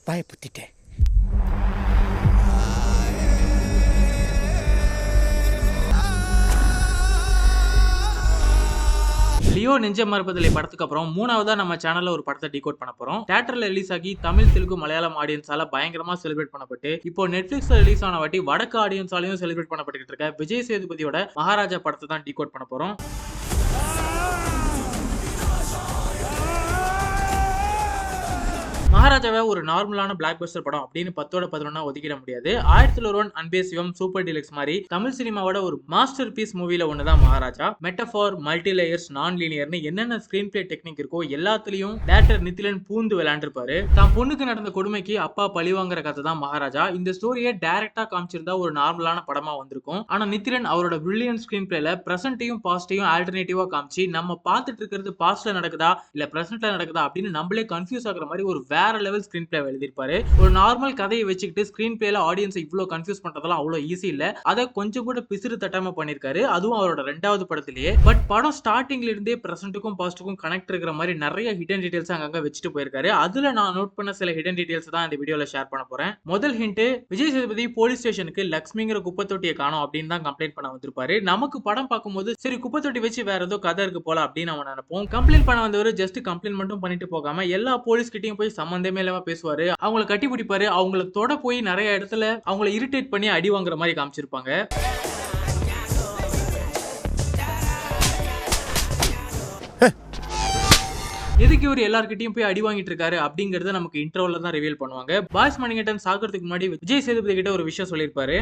வாயை புத்திட்டேன். லியோ நெஞ்ச மறுப்பதில்லை படத்துக்கு அப்புறம் மூணாவதா நம்ம சேனல்ல ஒரு படத்தை டிகோட் பண்ண போறோம். தியேட்டர்ல ரிலீஸ் ஆகி தமிழ், தெலுங்கு, மலையாளம் ஆடியன்ஸால பயங்கரமா செலிப்ரேட் பண்ணப்பட்டு இப்போ நெட்ஃபிளிக்ஸ்ல ரிலீஸ் ஆன வாட்டி வடக்கு ஆடியன்ஸாலையும் செலிப்ரேட் பண்ணப்பட்டு இருக்க விஜய் சேதுபதியோட மகாராஜா படத்தை தான் டிகோட் பண்ண போறோம். மகாராஜாவை ஒரு நார்மலான பிளாக் பஸ்டர் படம் அப்படின்னு 10/11 ஒதுக்கிட முடியாது. 1001 அன்பே சிவம், சூப்பர் டீலக்ஸ் மாதிரி தமிழ் சினிமாவோட ஒரு மாஸ்டர் பீஸ் மூவில ஒண்ணுதான் மகாராஜா. மெட்டபார், மல்டி லேயர்ஸ், நான் லீனியர்னு என்னென்ன ஸ்கிரீன் பிளே டெக்னிக் இருக்கோ எல்லாத்துலயும் டேரக்டர் நித்திலன் பூந்து விளையாண்டிருப்பாரு. தான் பொண்ணுக்கு நடந்த கொடுமைக்கு அப்பா பழிவாங்கிற கதை தான் மகாராஜா. இந்த ஸ்டோரியை டைரக்டா காமிச்சிருந்தா ஒரு நார்மலான படமா வந்திருக்கும். ஆனா நித்திலன் அவரோட பிரில்லியன்ட் ஸ்கிரீன் பிளேல பிரசன்ட்டையும் பாஸ்டையும் ஆல்டர்னேட்டிவா காமிச்சு நம்ம பார்த்துட்டு இருக்கிறது பாஸ்ட்ல நடக்குதா இல்ல பிரசன்ட்ல நடக்குதா அப்படின்னு நம்மளே கன்ஃபியூஸ் ஆகுற மாதிரி ஒரு வேற லெவல் ஸ்கிரீன் பிளே எழுதிருப்பாரு. ஒரு நார்மல் கதையை வச்சுக்கிட்டு ஸ்கிரீன் பிளேல ஆடியன்ஸ் இவ்வளவு கன்ஃபியூஸ் பண்றதெல்லாம் அவ்வளவு ஈஸி இல்ல. அதை கொஞ்சம் கூட பிசிறு தட்டாம பண்ணிருக்காரு. அதுவும் அவரோட 2வது படத்திலேயே. பட் படம் ஸ்டார்டிங்ல இருந்தே பிரசன்ட்டுக்கும் பாஸ்ட்டுக்கும் கனெக்ட் இருக்கிற மாதிரி நிறைய ஹிடன் டீடைல்ஸ் அங்கங்க வச்சுட்டு போயிருக்காரு. அதுல நான் நோட் பண்ண சில ஹிடன் டீடைல்ஸ் தான் இந்த வீடியோல ஷேர் பண்ண போறேன். முதல் ஹிண்ட், விஜய் சேதுபதி போலீஸ் ஸ்டேஷனுக்கு லக்ஷ்மிங்கிற குப்பை தொட்டியை காணோம் அப்படின்னு தான் கம்ப்ளைண்ட் பண்ண வந்திருப்பாரு. நமக்கு படம் பார்க்கும்போது சரி குப்பை தொட்டி வச்சு வேற ஏதோ கதை இருக்கு போல அப்படின்னு நம்ம நினைப்போம். கம்ப்ளைண்ட் பண்ண வந்தவர் ஜஸ்ட் கம்ப்ளைண்ட் மட்டும் பண்ணிட்டு போகாம எல்லா போலீஸ் கிட்டையும் போய் சம்பந்தமே இல்லாம பேசுவாரு. அவங்களை கட்டி பிடிப்பாரு. அவங்களை தொட போய் நிறைய இடத்துல அவங்களை இரிட்டேட் பண்ணி அடி வாங்குற மாதிரி காமிச்சிருப்பாங்க. எதுக்கு இவர் எல்லார்கிட்டையும் போய் அடி வாங்கிட்டு இருக்காரு அப்படிங்கறத நமக்கு இன்ட்ரோல தான் ரிவீல் பண்ணுவாங்க. பாய்ஸ் மணிகண்டன் சாகிறதுக்கு முன்னாடி விஜய் சேதுபதி கிட்ட ஒரு விஷயம் சொல்லியிருப்பாரு.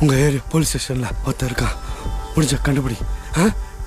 உங்க ஏரியா போலீஸ் ஸ்டேஷன்ல ஒருத்தர் இருக்கா, முடிஞ்ச கண்டுபிடி.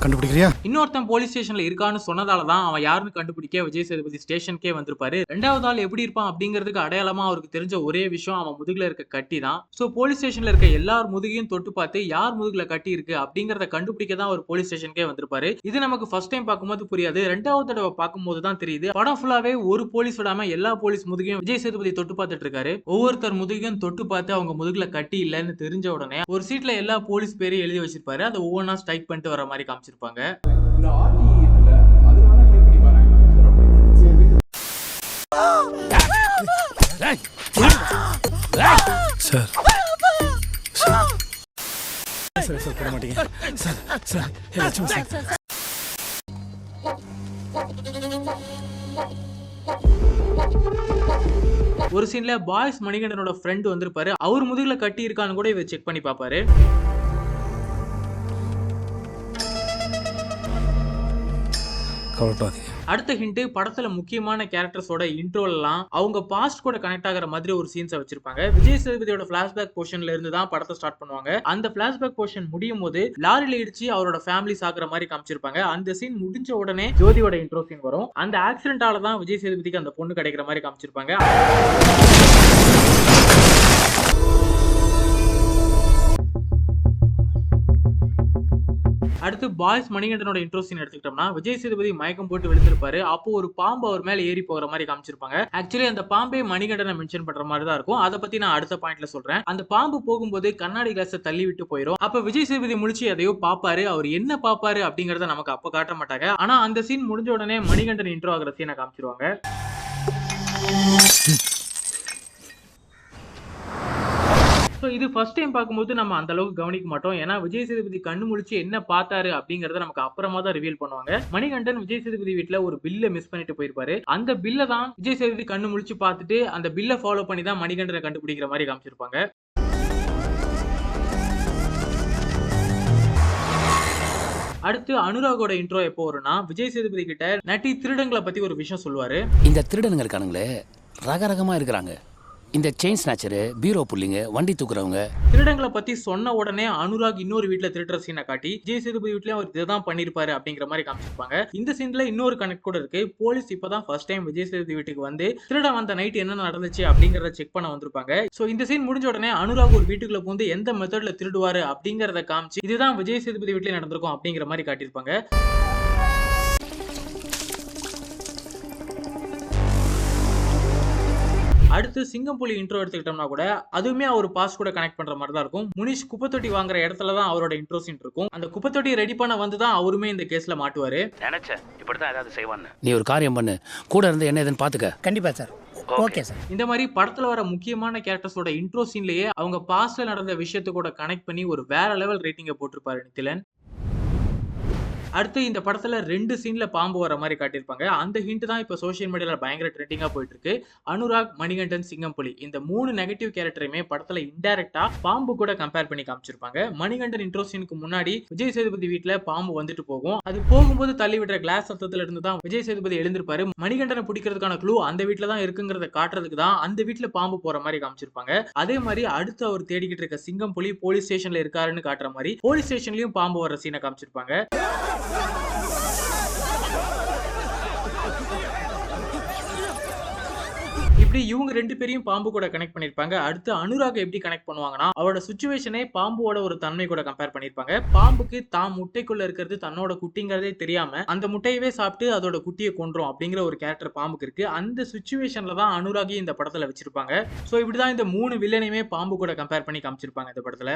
கண்டுபிடிக்கிறியா? இன்னொருத்தன் போலீஸ் ஸ்டேஷன்ல இருக்கான்னு சொன்னதாலதான் அவன் யாருன்னு கண்டுபிடிக்க விஜய் சேதுபதி ஸ்டேஷனுக்கே வந்திருப்பாரு. 2வது ஆள் எப்படி இருப்பான் அப்படிங்கிறதுக்கு அடையாளமா அவருக்கு தெரிஞ்ச ஒரே விஷயம் அவன் முதுகுல இருக்க கட்டி தான். சோ போலீஸ் ஸ்டேஷன்ல இருக்க எல்லார் முதுகையும் தொட்டு பார்த்து யார் முதுகுல கட்டி இருக்கு அப்படிங்கறத கண்டுபிடிக்க தான் அவர் போலீஸ் ஸ்டேஷனுக்கே வந்திருப்பாரு. இது நமக்கு ஃபர்ஸ்ட் டைம் பார்க்கும்போது புரியாது. 2வது தடவை பார்க்கும்போது தான் தெரியுது. படம் ஃபுல்லாவே ஒரு போலீஸ் விடாம எல்லா போலீஸ் முதுகையும் விஜய் சேதுபதி தொட்டு பார்த்துட்டு இருக்காரு. ஒவ்வொருத்தர் முதுகையும் தொட்டு பார்த்து அவங்க முதுகுல கட்டி இல்லன்னு தெரிஞ்ச உடனே ஒரு சீட்ல எல்லா போலீஸ் பேரையும் எழுதி வச்சிருப்பாரு. அதை ஒவ்வொன்னா ஸ்ட்ரைக் பண்ணிட்டு வர மாதிரி காமிச்சிருப்பாங்க. ஒரு சீன்ல பாய்ஸ் மணிகண்டனோட ஃப்ரெண்ட் வந்திருப்பாரு. அவர் முதுகுல கட்டி இருக்கான்னு கூட இவர் செக் பண்ணி பாப்பாரு. அடுத்த ஹிண்ட், படத்துல முக்கியமான கேரக்டர்ஸோட இன்ட்ரோலாம் அவங்க பாஸ்ட் கூட கனெக்ட் ஆகிற மாதிரி ஒரு சீன்ஸை வச்சிருப்பாங்க. விஜய் சேதுபதியோட பிளாஷ்பேக் போர்ஷன்ல இருந்து தான் படத்தை ஸ்டார்ட் பண்ணுவாங்க. அந்த பிளாஷ்பேக் போர்ஷன் முடியும் போது லாரில இடிச்சு அவரோட ஃபேமிலி சாகுற மாதிரி காமிச்சிருப்பாங்க. அந்த சீன் முடிஞ்ச உடனே ஜோதியோட இன்ட்ரோ சீன் வரும். அந்த ஆக்சிடென்டால தான் விஜய் சேதுபதிக்கு அந்த பொண்ணு கிடைக்கிற மாதிரி காமிச்சிருப்பாங்க. அடுத்து பாய்ஸ் மணிகண்டனோட இன்ட்ரோ சீன் எடுத்துக்கிட்டோம்னா விஜய் சேதுபதி மயக்கம் போட்டு விழுந்திருப்பாரு. அப்போ ஒரு பாம்பு அவர் மேல ஏறி போகிற மாதிரி காமிச்சிருப்பாங்க. ஆக்சுவலி அந்த பாம்பே மணிகண்டனை மென்ஷன் பண்ற மாதிரி தான் இருக்கும். அதை பத்தி நான் அடுத்த பாயிண்ட்ல சொல்றேன். அந்த பாம்பு போகும்போது கண்ணாடி கிளாஸை தள்ளி விட்டு போயிடும். அப்ப விஜய் சேதுபதி முழிச்சு எதையோ பாப்பாரு. அவர் என்ன பாப்பாரு அப்படிங்கறத நமக்கு அப்ப காட்ட மாட்டாங்க. ஆனா அந்த சீன் முடிஞ்ச உடனே மணிகண்டன் இன்ட்ரோ ஆகிற சீனை காமிச்சிருவாங்க. ஸோ இது ஃபர்ஸ்ட் டைம் பார்க்கும்போது நம்ம அந்த அளவுக்கு கவனிக்க மாட்டோம். ஏன்னா விஜய் சேதுபதி கண்ணு முழிச்சு என்ன பார்த்தாரு அப்படிங்கறத நமக்கு அப்புறமா தான் ரிவீல் பண்ணுவாங்க. மணிகண்டன் விஜய் சேதுபதி வீட்டுல ஒரு பில்லை மிஸ் பண்ணிட்டு போயிருப்பாரு. அந்த பில்லை தான் விஜய் சேதுபதி கண்ணு முழிச்சு பார்த்துட்டு அந்த பில்லை ஃபாலோ பண்ணி தான் மணிகண்டனை கண்டுபிடிக்கிற மாதிரி காமிச்சிருப்பாங்க. அடுத்து அனுராகோட இன்ட்ரோ எப்போ வரும்னா விஜய் சேதுபதி கிட்ட நட்டி திருடங்களை பத்தி ஒரு விஷயம் சொல்லுவாரு. இந்த திருடனுங்க இருக்கானுங்களே ரகரகமா இருக்கிறாங்க. இந்த செயின் ஸ்நாச்சரு, பீரோ புள்ளிங்க, வண்டி தூக்குறவங்க. திருடங்களை பத்தி சொன்ன உடனே அனுராக் இன்னொரு வீட்டுல திருடுற சீனை காட்டி விஜய் சேதுபதி வீட்லயும் அவர் இதுதான் பண்ணிருப்பாரு அப்படிங்கிற மாதிரி காமிச்சிருப்பாங்க. இந்த சீன்ல இன்னொரு கனெக்ட் கூட இருக்கு. போலீஸ் இப்பதான் ஃபர்ஸ்ட் டைம் விஜய் சேதுபதி வீட்டுக்கு வந்து திருட வந்த நைட் என்ன நடந்துச்சு அப்படிங்கறத செக் பண்ண வந்திருப்பாங்க. சோ இந்த சீன் முடிஞ்ச உடனே அனுராக் ஒரு வீட்டுக்குள்ள வந்து எந்த மெத்தட்ல திருடுவாரு அப்படிங்கறத காமிச்சு இதுதான் விஜய் சேதுபதி வீட்லயே நடந்திருக்கும் அப்படிங்கிற மாதிரி காட்டியிருப்பாங்க. அடுத்து சிங்கம்புலி இன்ட்ரோ எடுத்துக்கிட்டோம்னா கூட அதுவுமே அவர் பாஸ் கூட கனெக்ட் பண்ற மாதிரி தான் இருக்கும். முனிஷ் குப்பத்தொட்டி வாங்குற இடத்துல தான் அவரோட இன்ட்ரோ சீன் இருக்கும். அந்த குப்பத்தொட்டி ரெடி பண்ண வந்து தான் அவருமே இந்த கேஸ்ல மாட்டுவாரு. நினைச்சேன் இப்படிதான் ஏதாவது செய்வான்னு. நீ ஒரு காரியம் பண்ணு, கூட இருந்து என்ன ஏதுன்னு பாத்துக்க. கண்டிப்பா சார். Okay sir. இந்த மாதிரி படத்துல வர முக்கியமான கேரக்டர்ஸோட இன்ட்ரோ சீன்லயே அவங்க பாஸ்ட்ல நடந்த விஷயத்தை கூட கனெக்ட் பண்ணி ஒரு வேற லெவல் ரேட்டிங்க போட்டிருப்பாரு நித்திலன். அடுத்து இந்த படத்துல 2 சீன்ல பாம்பு வர மாதிரி காட்டியிருப்பாங்க. அந்த ஹிண்ட் தான் இப்ப சோசியல் மீடியால பயங்கர ட்ரெண்டிங்கா போயிட்டு இருக்கு. அனுராக், மணிகண்டன், சிங்கம்புலி இந்த 3 நெகட்டிவ் கேரக்டரையுமே படத்துல இன்டைரக்டா பாம்பு கூட கம்பேர் பண்ணி காமிச்சிருப்பாங்க. மணிகண்டன் இன்ட்ரோ சீனுக்கு முன்னாடி விஜய் சேதுபதி வீட்ல பாம்பு வந்துட்டு போகும். அது போகும்போது தள்ளி விடுற கிளாஸ் சத்தத்துல இருந்து தான் விஜய் சேதுபதி எழுந்திருப்பாரு. மணிகண்டனை பிடிக்கிறதுக்கான க்ளூ அந்த வீட்ல தான் இருக்குங்கிறத காட்டுறதுக்கு தான் அந்த வீட்ல பாம்பு போற மாதிரி காமிச்சிருப்பாங்க. அதே மாதிரி அடுத்து அவர் தேடிக்கிட்டு இருக்க சிங்கம்புலி போலீஸ் ஸ்டேஷன்ல இருக்காருன்னு காட்டுற மாதிரி போலீஸ் ஸ்டேஷன்லயும் பாம்பு வர சீனை காமிச்சிருப்பாங்க. இப்படி இவங்க 2 பேரையும் பாம்பு கூட கனெக்ட் பண்ணிருப்பாங்க. அடுத்து அனுராக் எப்படி கனெக்ட் பண்ணுவாங்கன்னா அவரோட சிச்சுவேஷனே பாம்போட ஒரு தன்மை கூட கம்பேர் பண்ணிருப்பாங்க. பாம்புக்கு தான் முட்டைக்குள்ள இருக்கிறது தன்னோட குட்டிங்கிறதே தெரியாம அந்த முட்டையவே சாப்பிட்டு அதோட குட்டியை கொன்றும் அப்படிங்கிற ஒரு கேரக்டர் பாம்புக்கு இருக்கு. அந்த சிச்சுவேஷன்ல தான் அனுராகி இந்த படத்துல வச்சிருப்பாங்க. சோ இப்படிதான் இந்த 3 வில்லனையுமே பாம்பு கூட கம்பேர் பண்ணி காமிச்சிருப்பாங்க இந்த படத்துல.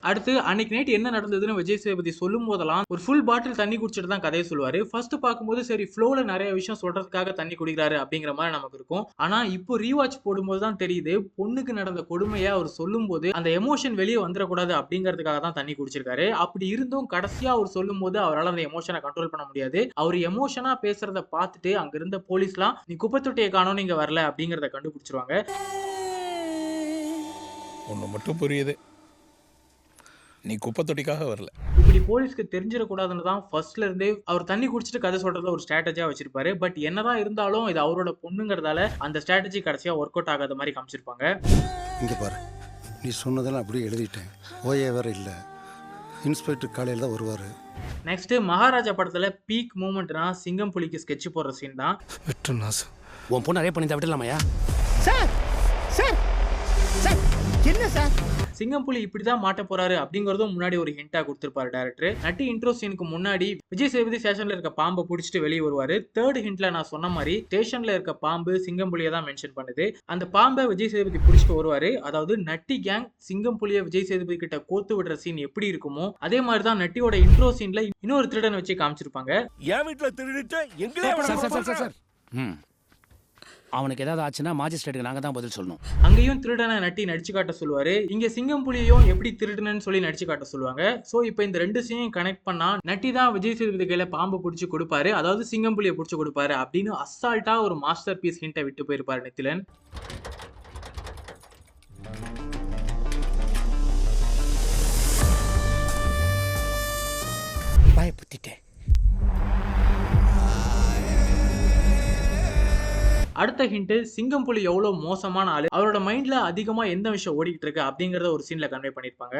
அடுத்து அன்னைக்கு நைட் என்ன நடந்ததுன்னு விஜய் சேதுபதி சொல்லும் போதெல்லாம் ஒரு ஃபுல் பாட்டில் தண்ணி குடிச்சிட்டு தான் கதையை சொல்லுவாரு. ஃபர்ஸ்ட் பார்க்கும்போது சரி ஃப்ளோல நிறைய விஷயம் சொல்றதுக்காக தண்ணி குடிக்கிறாரு அப்படிங்கிற மாதிரி நமக்கு இருக்கும். ஆனா இப்போ ரீவாட்ச் போடும்போது தான் தெரியுது பொண்ணுக்கு நடந்த கொடுமையை அவர் சொல்லும் போது அந்த எமோஷன் வெளியே வந்துடக்கூடாது அப்படிங்கிறதுக்காக தான் தண்ணி குடிச்சிருக்காரு. அப்படி இருந்தும் கடைசியா அவர் சொல்லும் போது அவரால் அந்த எமோஷனை கண்ட்ரோல் பண்ண முடியாது. அவர் எமோஷனா பேசுறத பார்த்துட்டு அங்க இருந்த போலீஸ்லாம் நீ குப்பை தொட்டியை காணோம் நீங்க வரல அப்படிங்கறத கண்டுபிடிச்சிருவாங்க. ஒன்று மட்டும் புரியுது, நீ குப்பை தொட்டிக்காக வரல. இப்படி போலீஸ்க்கு தெரிஞ்சிடக்கூடாதுன்னு தான் ஃபர்ஸ்ட்ல இருந்தே அவர் தண்ணி குடிச்சிட்டு கதை சொல்றத ஒரு ஸ்ட்ராட்டஜியா வச்சிருப்பாரு. பட் என்னதான் இருந்தாலும் இது அவரோட பொண்ணுங்கிறதால அந்த ஸ்ட்ராட்டஜி கடைசியா ஒர்க் அவுட் ஆகாத மாதிரி காமிச்சிருப்பாங்க. இங்க பாரு, நீ சொன்னதெல்லாம் அப்படியே எழுதிட்டேன். ஓயே வேற இல்லை, இன்ஸ்பெக்டர் காலையில் தான் வருவார். நெக்ஸ்ட் மகாராஜா படத்துல பீக் மூமெண்ட்னா சிங்கம் புலிக்கு ஸ்கெட்ச் போடுற சீன் தான். விட்டு நாசம். உன் பொண்ணு நிறைய பண்ணி விடலாமையா? சார் சார் சார் என்ன சார்? சிங்கம் புலி இப்படிதான் மாட்ட போறாரு அப்படிங்கறதும் முன்னாடி ஒரு ஹிண்டா கொடுத்திருப்பாரு டைரக்டர். நட்டி இன்ட்ரோ சீனுக்கு முன்னாடி விஜய் சேதுபதி ஸ்டேஷன்ல இருக்க பாம்பை பிடிச்சிட்டு வெளியே வருவாரு. தேர்ட் ஹிண்ட்ல நான் சொன்ன மாதிரி ஸ்டேஷன்ல இருக்க பாம்பு சிங்கம் புலியை தான் மென்ஷன் பண்ணுது. அந்த பாம்பை விஜய் சேதுபதி பிடிச்சிட்டு வருவாரு. அதாவது நட்டி கேங் சிங்கம் புலியை விஜய் சேதுபதி கிட்ட கோத்து விடுற சீன் எப்படி இருக்குமோ அதே மாதிரி தான் நட்டியோட இன்ட்ரோ சீன்ல இன்னொரு திருடன் வச்சு காமிச்சிருப்பாங்க. என் வீட்டுல திருடிட்டு எங்களே அவனுக்கு ஏதாவது ஆச்சுன்னா மாஜிஸ்ட்ரேட்டுக்கு நாங்க தான் பதில் சொல்லணும். அங்கேயும் திருடனை நட்டி நடிச்சு காட்ட சொல்லுவாரு. இங்க சிங்கம் புலியையும் எப்படி திருடனன்னு சொல்லி நடிச்சு காட்ட சொல்லுவாங்க. சோ இப்போ இந்த 2 சீனையும் கனெக்ட் பண்ணா நட்டி தான் விஜய் சேதுபதி கையில பாம்பு பிடிச்சி கொடுப்பாரு, அதாவது சிங்கம் புலியை பிடிச்சி கொடுப்பாரு அப்படின்னு அசால்ட்டா ஒரு மாஸ்டர் பீஸ் ஹிண்ட்டை விட்டு போயிருப்பாரு நித்திலன். பயப்புத்திட்டேன். அடுத்த ஹிண்ட் சிங்கம் புலி எவ்வளவு மோசமான ஆளு, அவரோட மைண்ட்ல அதிகமா எந்த விஷயம் ஓடிக்கிட்டு இருக்கு அப்படிங்கறத ஒரு சீன்ல கன்வே பண்ணிருப்பாங்க.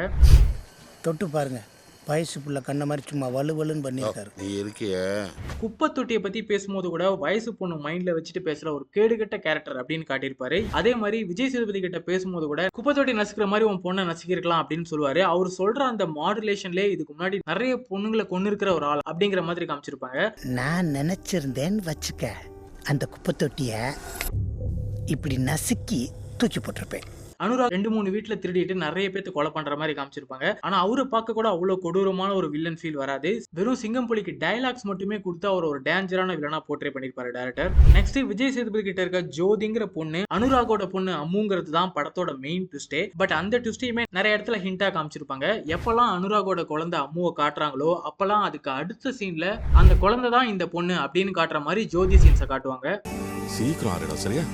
தொட்டு பாருங்க, வயசு புள்ள கண்ண மாதிரி சும்மா வலுவலுன்னு பண்ணியிருக்காரு. நீ இருக்கிய குப்பை தொட்டியை பத்தி பேசும்போது கூட வயசு பொண்ணு மைண்ட்ல வச்சுட்டு பேசுற ஒரு கேடுகட்ட கேரக்டர் அப்படின்னு காட்டியிருப்பாரு. அதே மாதிரி விஜய் சேதுபதி கிட்ட பேசும்போது கூட குப்பை தொட்டி நசுக்கிற மாதிரி உன் பொண்ணை நசுக்கிருக்கலாம் அப்படின்னு சொல்லுவாரு. அவர் சொல்ற அந்த மாடுலேஷன்லயே இதுக்கு முன்னாடி நிறைய பொண்ணுங்களை கொண்டு இருக்கிற ஒரு ஆள் அப்படிங்கிற மாதிரி காமிச்சிருப்பாங்க. நான் நினைச்சிருந்தேன்னு வச்சுக்க, அந்த குப்பை தொட்டிய இப்படி நசுக்கி தூக்கி போட்டிருப்பேன். அனுராக் 2-3 வீட்டுல திருடிட்டு நிறைய பேத்து கொலை பண்ற மாதிரி காமிச்சிருப்பாங்க. ஆனா அவரை பார்க்க கூட அவ்வளவு கொடூரமான ஒரு வில்லன் ஃபீல் வராது. வெறும் சிங்கம் புலிக்கு டயலாக்ஸ் மட்டுமே கொடுத்து அவர் ஒரு டேஞ்சரான வில்லனா போர்ட்ரே பண்ணிருப்பாரு டைரக்டர். நெக்ஸ்ட் விஜய் சேதுபதி கிட்ட இருக்க ஜோதிங்கிற பொண்ணு அனுராகோட பொண்ணு அம்முங்கிறது தான் படத்தோட மெயின் ட்விஸ்டே. பட் அந்த ட்விஸ்டையுமே நிறைய இடத்துல ஹிண்டா காமிச்சிருப்பாங்க. எப்பெல்லாம் அனுராகோட குழந்தை அம்முவை காட்டுறாங்களோ அப்பெல்லாம் அதுக்கு அடுத்த சீன்ல அந்த குழந்தை தான் இந்த பொண்ணு அப்படின்னு காட்டுற மாதிரி ஜோதி சீன்ஸை காட்டுவாங்க. சீக்கிரம் ஆறிடும் சரியா?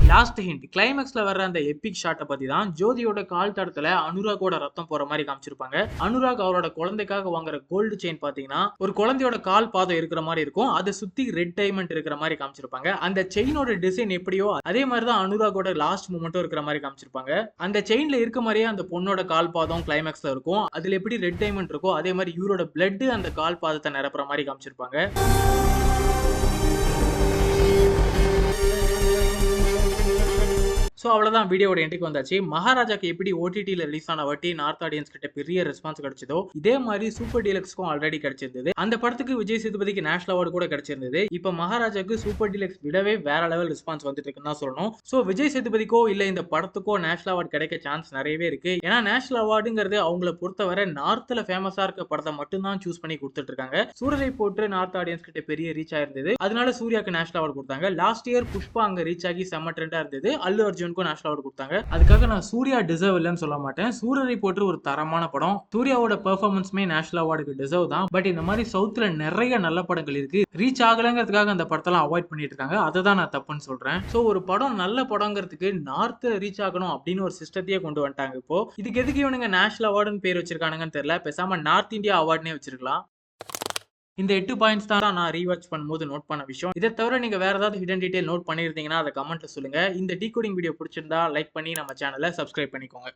லாஸ்ட் ஹிண்ட் கிளைமேக்ஸ்ல வர்ற அந்த எபிக் ஷாட்டை பத்தி தான். ஜோதியோட கால் தடத்துல அனுராகோட ரத்தம் போற மாதிரி காமிச்சிருப்பாங்க. அனுராக் அவரோட குழந்தைக்காக வாங்குற கோல்டு செயின் பாத்தீங்கன்னா ஒரு குழந்தையோட கால் பாதம் இருக்கிற மாதிரி இருக்கும். அதை சுத்தி ரெட் டைமண்ட் இருக்கிற மாதிரி காமிச்சிருப்பாங்க. அந்த செயினோட டிசைன் எப்படியோ அதே மாதிரி தான் அனுராகோட லாஸ்ட் மூமெண்ட்டும் இருக்கிற மாதிரி காமிச்சிருப்பாங்க. அந்த செயின்ல இருக்க மாதிரியே அந்த பொண்ணோட கால் பாதம் கிளைமேக்ஸ்ல இருக்கும். அதுல எப்படி ரெட் டைமண்ட் இருக்கோ அதே மாதிரி இவரோட பிளட் அந்த கால் பாதத்தை நிரப்புற மாதிரி காமிச்சிருப்பாங்க. ஸோ அவ்வளோதான் வீடியோட எண்டுக்கு வந்தாச்சு. மகாராஜாக்கு எப்படி ஓடிடியில் ரிலீஸ் ஆன வாட்டி நார்த் ஆடியன்ஸ் கிட்ட பெரிய ரெஸ்பான்ஸ் கிடைச்சதோ இதே மாதிரி சூப்பர் டீலக்ஸ்க்கும் ஆல்ரெடி கிடைச்சிருந்தது. அந்த படத்துக்கு விஜய் சேதுபதிக்கு நேஷனல் அவார்டு கூட கிடைச்சிருந்தது. இப்போ மகாராஜாக்கு சூப்பர் டீலக்ஸ் விடவே வேற லெவல் ரெஸ்பான்ஸ் வந்துட்டு இருக்குன்னு தான் சொல்லணும். ஸோ விஜய் சேதுபதிக்கோ இல்ல இந்த படத்துக்கோ நேஷனல் அவார்டு கிடைக்க சான்ஸ் நிறையவே இருக்கு. ஏன்னா நேஷனல் அவார்டுங்கிறது அவங்கள பொறுத்தவரை நார்த்ல ஃபேமஸா இருக்க படத்தை மட்டும்தான் சூஸ் பண்ணி கொடுத்துட்டு இருக்காங்க. சூரரை போட்டு நார்த் ஆடியன்ஸ் கிட்ட பெரிய ரீச் ஆயிருந்தது. அதனால சூர்யாக்கு நேஷனல் அவார்டு கொடுத்தாங்க. லாஸ்ட் இயர் புஷ்பா அங்க ரீச் ஆகி செம்ம ட்ரெண்டா இருந்தது. அல்லு அர்ஜுனுக்கும் நேஷனல் அவார்டு கொடுத்தாங்க. அதுக்காக நான் சூர்யா டிசர்வ் இல்லைன்னு சொல்ல மாட்டேன். சூரரை போட்டு ஒரு தரமான படம். சூர்யாவோட பெர்ஃபார்மன்ஸ்மே நேஷனல் அவார்டுக்கு டிசர்வ் தான். பட் இந்த மாதிரி சவுத்ல நிறைய நல்ல படங்கள் இருக்கு. ரீச் ஆகலங்கிறதுக்காக அந்த படத்தெல்லாம் அவாய்ட் பண்ணிட்டு இருக்காங்க. அதை தான் நான் தப்புன்னு சொல்றேன். ஸோ ஒரு படம் நல்ல படங்கிறதுக்கு நார்த்ல ரீச் ஆகணும் அப்படின்னு ஒரு சிஸ்டத்தையே கொண்டு வந்துட்டாங்க. இப்போ இதுக்கு எதுக்கு இவனுங்க நேஷனல் அவார்டுன்னு பேர் வச்சிருக்கானுங்கன்னு தெரியல. பேசாம நார்த் இந்தியா அவார்டுனே வச்சிருக்கலாம். இந்த 8 பாயிண்ட்ஸ் தான் நான் ரீவாட்ச் பண்ணும்போது நோட் பண்ண விஷயம். இதை தவிர நீங்க வேற ஏதாவது ஹிடன் டீடைல் நோட் பண்ணியிருந்தீங்கன்னா அதை கமெண்ட்ல சொல்லுங்க. இந்த டீகோடிங் வீடியோ பிடிச்சிருந்தா லைக் பண்ணி நம்ம சேனலை சப்ஸ்கிரைப் பண்ணிக்கோங்க.